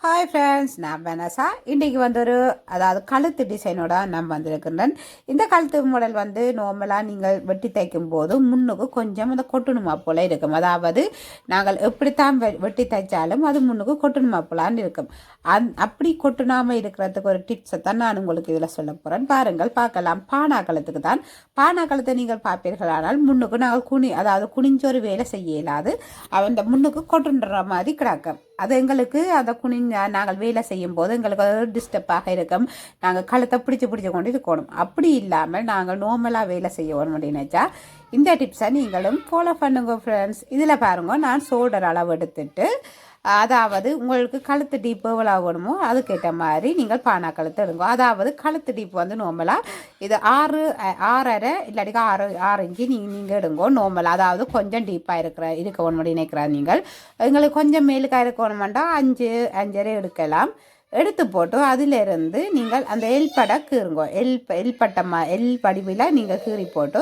Hi friends, நான் Vanessa. இன்றைக்கி ஒரு அதாவது கழுத்து டிசைனோட நான் வந்திருக்கின்றேன். இந்த கழுத்து மாடல் நார்மலாக நீங்கள் வெட்டி தைக்கும் போது முன்னுக்கு கொஞ்சம் அந்த கொட்டணுமா போல் இருக்கும். அதாவது நாங்கள் எப்படித்தான் வெட்டி தைச்சாலும் அது முன்னுக்கு கொட்டணுமா போலான்னு இருக்கும். அப்படி கொட்டுனாமல் இருக்கிறதுக்கு ஒரு டிப்ஸை தான் நான் உங்களுக்கு இதில் சொல்ல போகிறேன். பாருங்கள், பார்க்கலாம். பானா கழுத்துக்கு தான். பானா கழுத்தை நீங்கள் பார்ப்பீர்களானால் முன்னுக்கு நாங்கள் அதாவது குனிஞ்சொரு வேலை செய்ய இயலாது. அந்த முன்னுக்கு கொட்டுன்ற மாதிரி கிடக்கும். அது எங்களுக்கு அதை நாங்கள் வேலை செய்யும் போது எங்களுக்கு அது டிஸ்டர்பாக இருக்கும். நாங்கள் கழுத்தை பிடிச்சி கொண்டு இருக்கணும். அப்படி இல்லாமல் நாங்கள் நார்மலாக வேலை செய்யணும் அப்படின்னுச்சா இந்த டிப்ஸை நீங்களும் ஃபாலோ பண்ணுங்க ஃப்ரெண்ட்ஸ். இதில் பாருங்க, நான் ஷோல்டர் அளவு எடுத்துட்டு, அதாவது உங்களுக்கு கழுத்து டீப்பு எவ்வளோ வேணுமோ அதுக்கேற்ற மாதிரி நீங்கள் பானா கழுத்து எடுங்க. அதாவது கழுத்து டீப்பு நார்மலாக இது 6.5 இல்லாட்டிக்கு 6 இன்ச்சு நீங்கள் எடுங்கோ நார்மலாக. அதாவது கொஞ்சம் டீப்பாக இருக்க வேணும் நினைக்கிறார் நீங்கள். எங்களுக்கு கொஞ்சம் மேலுக்காக இருக்க வேணுமெண்டா 5.5 எடுக்கலாம். எடுத்து போட்டு அதிலிருந்து நீங்கள் அந்த எல்படை கீறுங்கோ. எல் படிவில் நீங்கள் கீறி போட்டு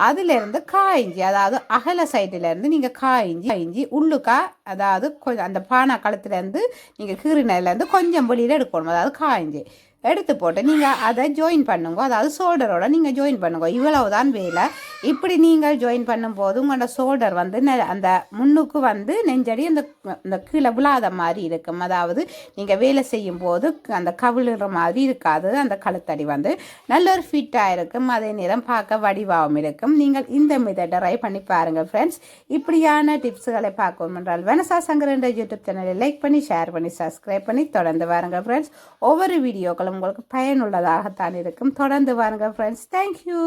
அதிலிருந்து காய்ஞ்சி, அதாவது அகல சைட்டிலேருந்து நீங்கள் காய்ஞ்சி உள்ளுக்கா, அதாவது கொஞ்சம் அந்த பானா களத்துலேருந்து நீங்கள் கீறினதுலேருந்து கொஞ்சம் வெளியில் எடுக்கணும். அதாவது காய்ஞ்சி எடுத்து போட்டு நீங்கள் அதை ஜாயின் பண்ணுங்க. அதாவது ஷோல்டரோட நீங்கள் ஜாயின் பண்ணுங்க. இவ்வளவுதான் வேலை. இப்படி நீங்கள் ஜாயின் பண்ணும்போது உங்களோட ஷோல்டர் அந்த முன்னுக்கு நெஞ்சடி அந்த கீழே விழாத மாதிரி இருக்கும். அதாவது நீங்கள் வேலை செய்யும் போது அந்த கவிழுற மாதிரி இருக்காது. அந்த கழுத்தடி நல்ல ஒரு ஃபிட்டாக இருக்கும். அதே நேரம் பார்க்க வடிவாகவும் இருக்கும். நீங்கள் இந்த மெத்தடை ட்ரை பண்ணி பாருங்கள் ஃப்ரெண்ட்ஸ். இப்படியான டிப்ஸுகளை பார்க்கணும் என்றால் வெனசா சங்கர் என்ற யூடியூப் சேனலை லைக் பண்ணி, ஷேர் பண்ணி, சப்ஸ்கிரைப் பண்ணி தொடர்ந்து வாருங்க ஃப்ரெண்ட்ஸ். ஒவ்வொரு வீடியோக்களும் உங்களுக்கு பயனுள்ளதாகத்தான் இருக்கும். தொடர்ந்து வாருங்க ஃப்ரெண்ட்ஸ். தேங்க்யூ.